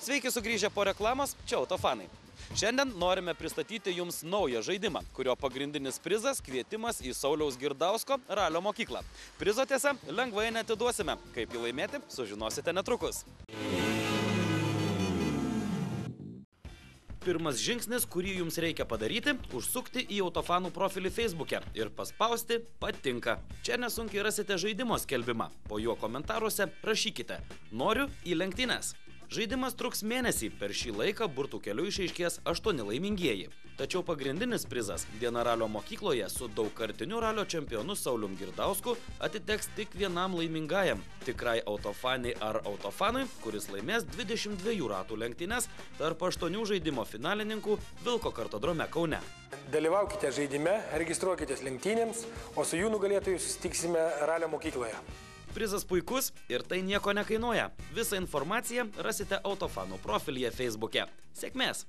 Sveiki sugrįžę po reklamos, čia Autofanai. Šiandien norime pristatyti jums naują žaidimą, kurio pagrindinis prizas – kvietimas į Sauliaus Girdausko ralio mokyklą. Prizo tiesa lengvai neatiduosime. Kaip jį laimėti, sužinosite netrukus. Pirmas žingsnis, kurį jums reikia padaryti – užsukti į Autofanų profilį Facebook'e ir paspausti patinka. Čia nesunkiai rasite žaidimo skelbimą. Po juo komentaruose rašykite "Noriu į lenktynes". Žaidimas truks mėnesį, per šį laiką burtų keliu išaiškės 8 laimingieji. Tačiau pagrindinis prizas Diena ralio mokykloje su daugkartiniu ralio čempionu Saulium Girdausku atiteks tik vienam laimingajam – tikrai autofaniai ar autofanui, kuris laimės 22 ratų lenktynes tarp 8 žaidimo finalininkų Vilko kartodrome Kaune. Dalyvaukite žaidime, registruokitės lenktynėms, o su jų nugalėtojų susitiksime ralio mokykloje. Prizas puikus ir tai nieko nekainuoja. Visą informaciją rasite Autofanų profilyje Facebook'e. Sėkmės!